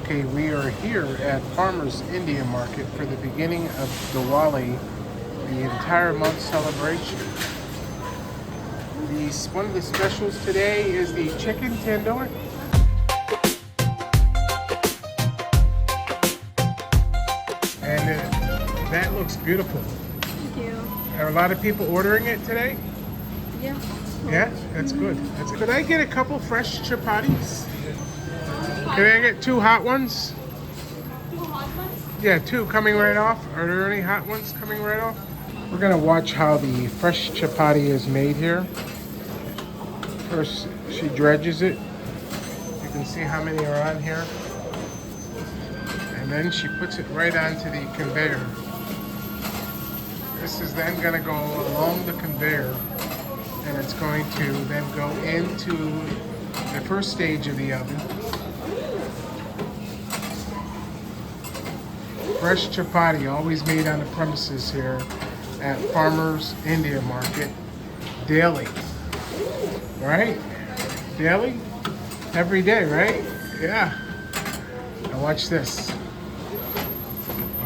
Okay, we are here at Farmers Indian Market for the beginning of Diwali, the entire month celebration. One of the specials today is the chicken tandoori. And that looks beautiful. Thank you. Are a lot of people ordering it today? Yeah. Yeah, that's good. Could I get a couple fresh chapatis? Can I get 2 hot ones? 2 hot ones? Yeah, 2 coming right off. Are there any hot ones coming right off? We're gonna watch how the fresh chapati is made here. First, she dredges it. You can see how many are on here. And then she puts it right onto the conveyor. This is then gonna go along the conveyor, and it's going to then go into the first stage of the oven. Fresh chapati, always made on the premises here at Farmers Indian Market, daily. Right? Daily? Every day, right? Yeah. Now watch this.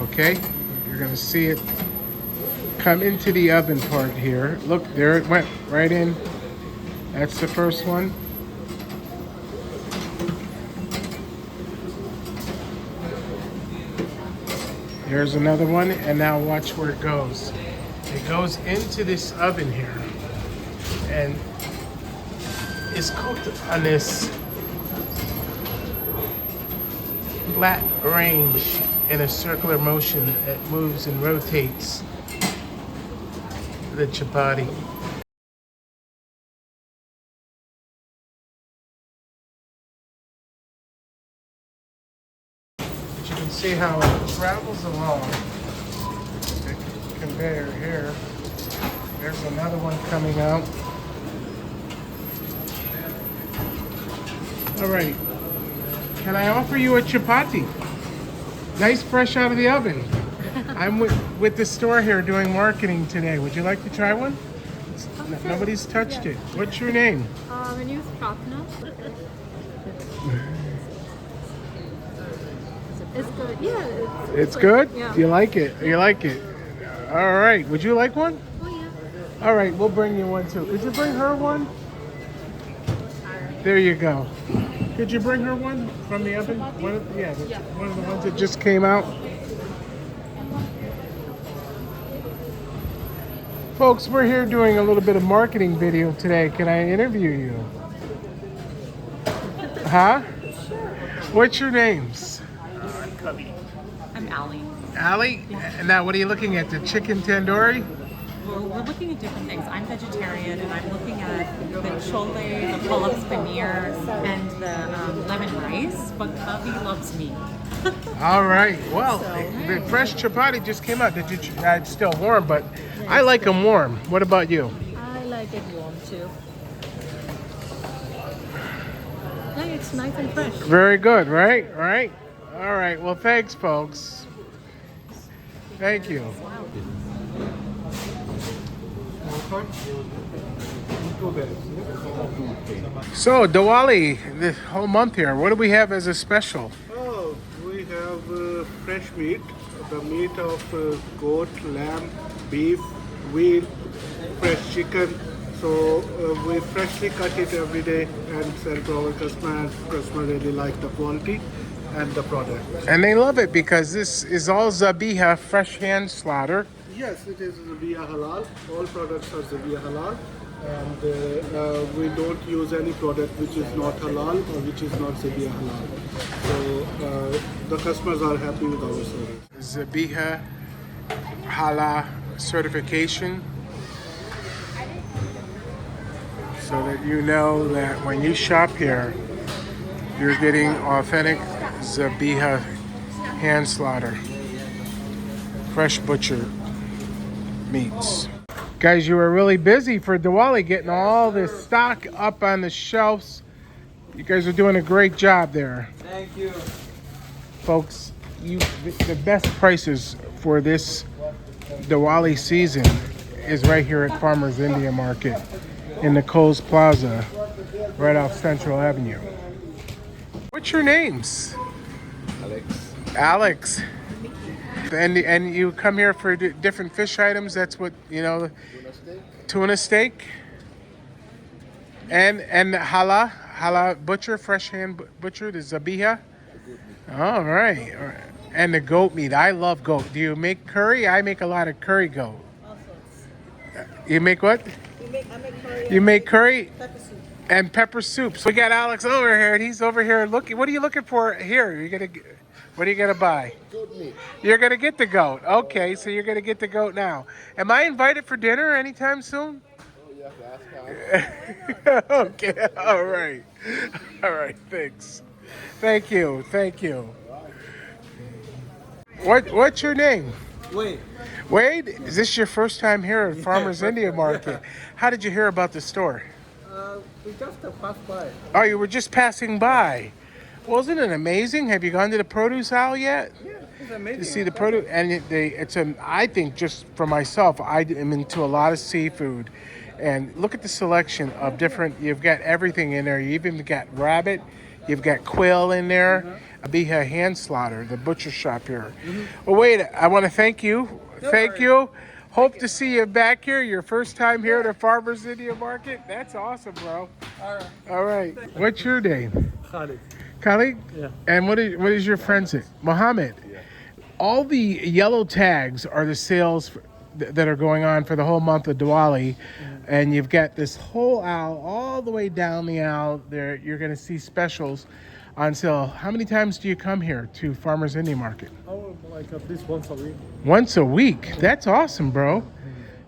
Okay? You're gonna see it come into the oven part here. Look, there it went right in. That's the first one. Here's another one, and now watch where it goes. It goes into this oven here, and is cooked on this flat range in a circular motion that moves and rotates the chapati. But you can see how it travels along the conveyor here. There's another one coming out. All right, can I offer you a chapati? Nice, fresh out of the oven. I'm with the store here doing marketing today. Would you like to try one? Nobody's touched it. What's your name? My name is Pratna. It's good. Yeah. It's good? Yeah. You like it? You like it? All right. Would you like one? Oh yeah. All right, we'll bring you one too. Could you bring her one? There you go. Could you bring her one from the oven? One of the ones that just came out. Folks, we're here doing a little bit of marketing video today. Can I interview you? Huh? Sure. What's your names? I'm Cubby. I'm Allie. Allie? And now what are you looking at? The chicken tandoori? We're looking at different things. I'm vegetarian, and I'm looking at the chole, the pull-ups paneer, and the lemon rice. But Cubby loves meat. All right. Well, the fresh chapati just came out. Did you? It's still warm, but I like them warm. What about you? I like it warm too. Yeah, it's nice and fresh. Very good, right? Right? All right. Well, thanks, folks. Thank you. So, Diwali, the whole month here, what do we have as a special? Oh, we have fresh meat, the meat of goat, lamb, beef, veal, fresh chicken. So we freshly cut it every day and sell to our customers. Customers really like the quality and the product. And they love it because this is all Zabiha, fresh hand slaughter. Yes, it is Zabiha Halal. All products are Zabiha Halal. And we don't use any product which is not halal or which is not Zabiha Halal. So the customers are happy with our service. Zabiha Halal certification, so that you know that when you shop here, you're getting authentic Zabiha hand slaughter, fresh butcher meats. Guys, you were really busy for Diwali getting all this stock up on the shelves. You guys are doing a great job there. Thank you. Folks, the best prices for this Diwali season is right here at Farmers Indian Market in the KOHL'S Plaza, right off Central Avenue. What's your names? Alex. And you come here for different fish items. That's what you know. Tuna steak. And halal butcher, fresh hand butcher, the Zabiha. All right. All right. And the goat meat. I love goat. Do you make curry? I make a lot of curry goat. All sorts. You make what? I make curry. You make curry Pepper soup. and pepper soup. So we got Alex over here, and he's over here looking. What are you looking for here? What are you gonna buy? Goat meat. You're gonna get the goat. Okay, so you're gonna get the goat now. Am I invited for dinner anytime soon? Oh, you have to ask Al. Okay. All right. All right. Thanks. Thank you. Thank you. What's your name? Wait, Wade, is this your first time here at Farmers India Market? How did you hear about the store? we just passed by. Oh, you were just passing by. Wasn't it amazing? Have you gone to the produce aisle yet? Yeah, it's amazing. To see the produce, and I think just for myself, I am into a lot of seafood, and look at the selection of different. You've got everything in there. You even got rabbit. You've got quail in there. Zabiha hand slaughter, the butcher shop here. Well, wait, I want to thank you. Thank you. Hope to see you back here. Your first time here at the Farmers India Market. That's awesome, bro. All right. All right. What's your name? Khalid. Khalid? Yeah. And what is your friend's name? Mohammed. All the yellow tags are the sales that are going on for the whole month of Diwali. And you've got this whole aisle, all the way down the aisle there. You're going to see specials on sale. How many times do you come here to Farmers India Market? Oh, like at least once a week. Once a week. That's awesome, bro.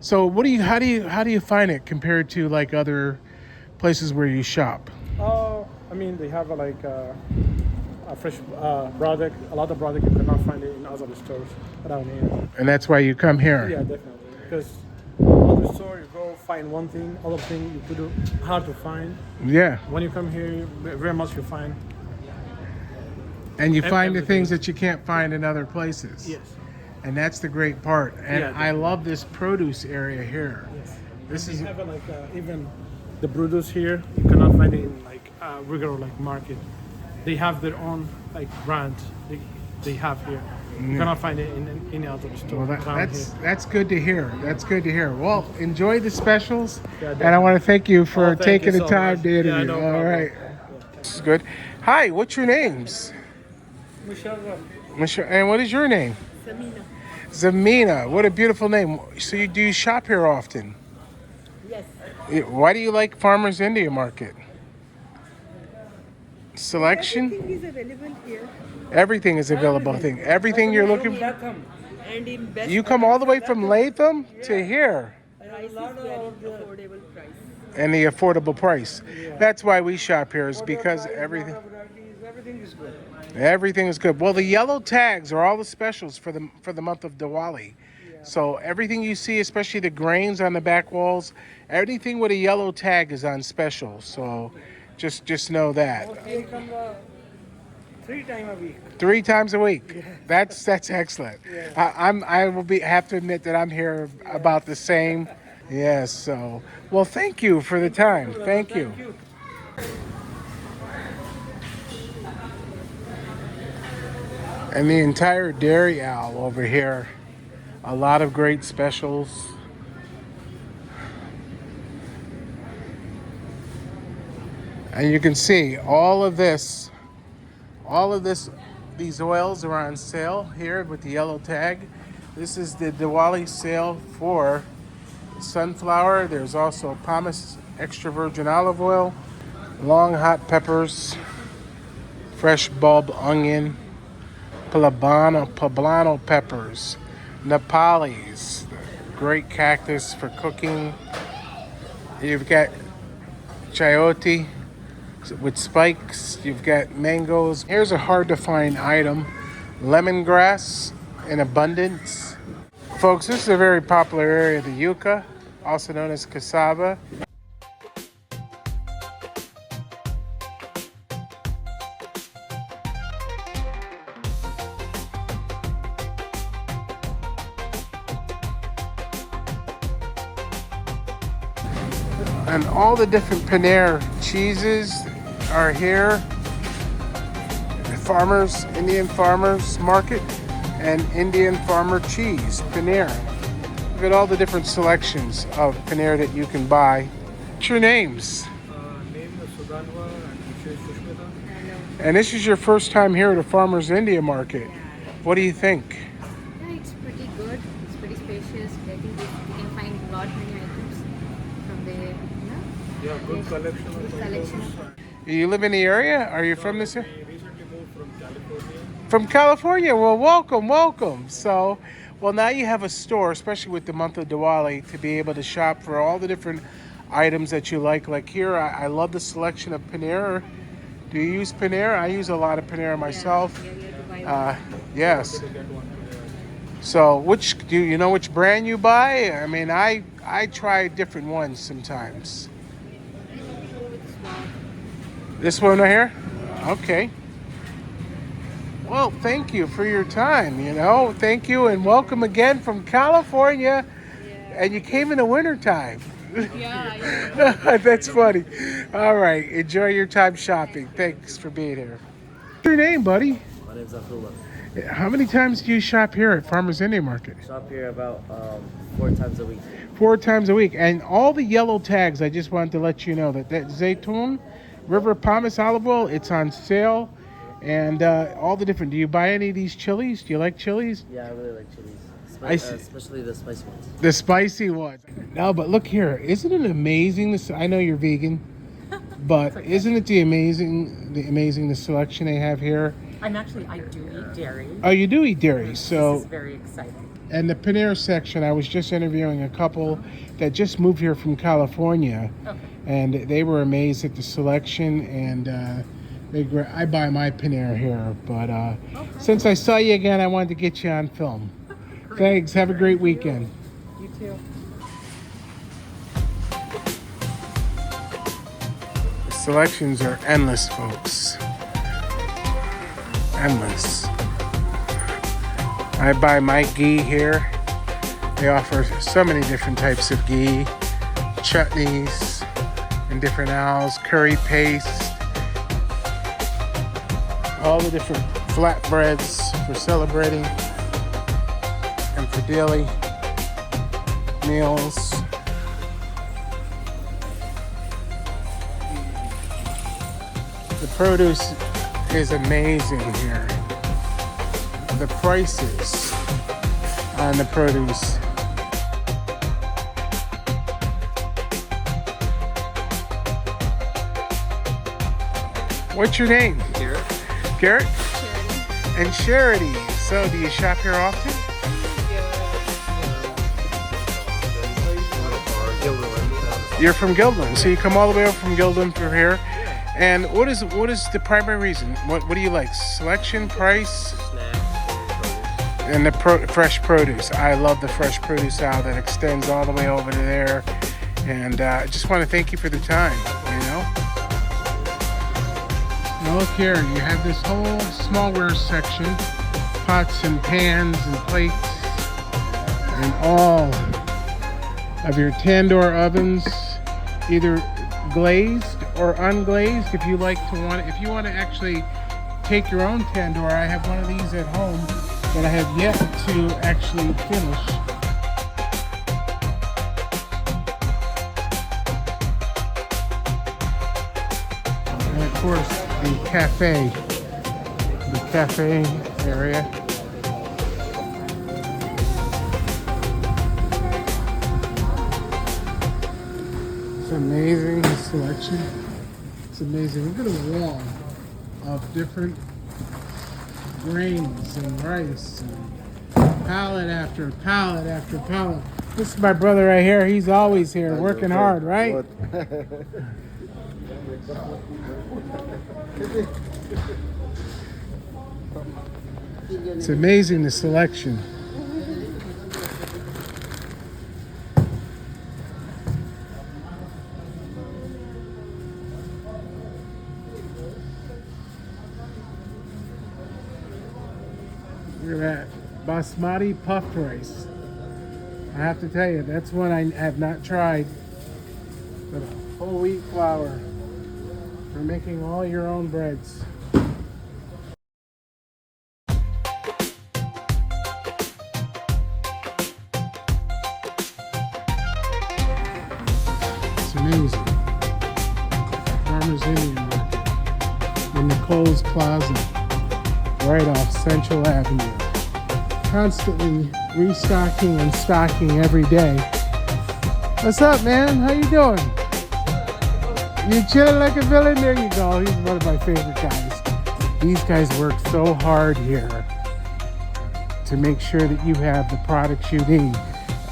So how do you find it compared to like other places where you shop? I mean, they have a fresh product, a lot of product you cannot find it in other stores around here. And that's why you come here. Yeah, definitely. Because other store you go find one thing, other thing you could hard to find. Yeah. When you come here, very much you find. And you find the everything. things that you can't find in other places. Yes. And that's the great part. And Yeah, I love this produce area here. Yes. This They is have even the produce here. You cannot find it in like regular like market. They have their own like brand. They have here. You cannot find it in any other store. well, around that's good to hear. That's good to hear. Well, enjoy the specials. Yeah, And I want to thank you for Oh, thank taking you the so time much. to Yeah, interview. no All problem. right. This is good. Hi, what's your names? Michelle, and what is your name? Samina. Zamina. What a beautiful name. So do you shop here often? Yes. Why do you like Farmers India Market? Selection? Everything is available here. Everything is available. Everything you're looking for. And in best You come all the way from Latham to here, price is very affordable price. and the affordable price. That's why we shop here, is because everything is good. everything is good. Well, the yellow tags are all the specials for the month of Diwali. So everything you see, especially the grains on the back walls, everything with a yellow tag is on special. So just know that. They come 3 times a week. 3 times a week. That's excellent. I will have to admit that I'm here about the same. Yes. So well, thank you for the time. Thank you. And the entire dairy aisle over here, a lot of great specials. And you can see all of this, these oils are on sale here with the yellow tag. This is the Diwali sale for sunflower. There's also pomace extra virgin olive oil, long hot peppers, fresh bulb onion, poblano peppers, Nepalis, great cactus for cooking. You've got chayote with spikes. You've got mangoes. Here's a hard to find item, lemongrass in abundance. Folks, this is a very popular area, the yucca, also known as cassava. And all the different paneer cheeses are here. farmers, Indian farmers market, and Indian farmer cheese, paneer. Look at all the different selections of paneer that you can buy. What's your names? Name is Sudhanva and Vishesh Sushmita. And this is your first time here at a Farmers India Market. What do you think? Yeah, it's pretty good. It's pretty spacious. I think we can find a lot many items from the Yeah, good collection of good collection. You live in the area? Are you from this area? We recently moved from California. From California. Well, welcome, welcome. So, well, now you have a store, especially with the month of Diwali, to be able to shop for all the different items that you like. Like here, I love the selection of paneer. Do you use paneer? I use a lot of paneer myself. Yeah, we have to buy one. Yes. To get one today. So, which do you know which brand you buy? I mean, I try different ones sometimes. This one right here? Okay. Well, thank you for your time, you know. Thank you and welcome again from California. And you came in the wintertime. Yeah. That's funny. All right. Enjoy your time shopping. Thanks for being here. What's your name, buddy? My name's Abdullah. How many times do you shop here at Farmers India Market? Shop here about 4 times a week. 4 times a week. And all the yellow tags, I just wanted to let you know that zaytun, river pomace olive oil, it's on sale. And all the different, do you buy any of these chilies? Do you like chilies? Yeah, I really like chilies. I see. Especially the spicy ones. The spicy ones. No, but look here. Isn't it amazing? This, I know you're vegan, but isn't it the amazing the selection they have here? I do eat dairy. Oh, you do eat dairy. This So, is very exciting. and the paneer section, I was just interviewing a couple that just moved here from California. Okay. And they were amazed at the selection, and I buy my paneer here. But since I saw you again, I wanted to get you on film. Thanks. Have a great weekend. You too. The selections are endless, folks. Endless. I buy my ghee here. They offer so many different types of ghee, chutneys, and different owls, curry paste, all the different flatbreads for celebrating and for daily meals. The produce is amazing here. The prices on the produce. What's your name? Garrett. Garrett? And Charity. So, do you shop here often? You're from Gilderland, so you come all the way over from Gilderland for here. And what is the primary reason? What do you like? Selection, price, and the fresh produce. I love the fresh produce aisle that extends all the way over to there. And I just want to thank you for the time. You know. Now look here, you have this whole smallware section, pots and pans and plates, and all of your tandoor ovens, either glazed or unglazed. If you want to actually take your own tandoor, I have one of these at home that I have yet to actually finish. And of course, the cafe area. It's amazing, the selection. It's amazing. Look at a wall of different grains and rice and pallet after pallet after pallet. This is my brother right here. He's always here working hard, right? It's amazing, the selection. Look at that basmati puffed rice. I have to tell you, that's one I have not tried. But whole wheat flour for making all your own breads. amazing. Farmers Indian Market in the KOHL'S PLAZA, right off Central Avenue. Constantly restocking and stocking every day. What's up, man? How you doing? You chilling like a villain? There you go. He's one of my favorite guys. These guys work so hard here to make sure that you have the products you need.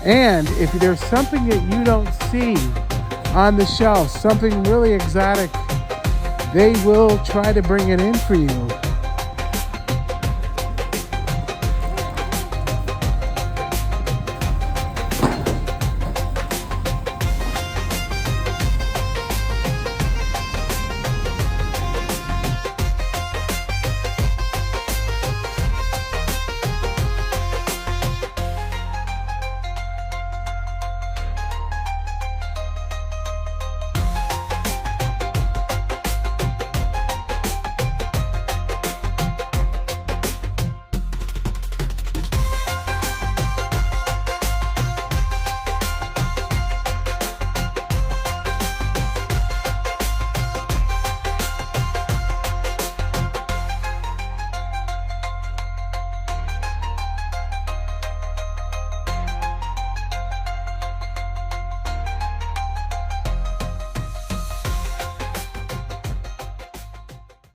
And if there's something that you don't see on the shelf, something really exotic, they will try to bring it in for you.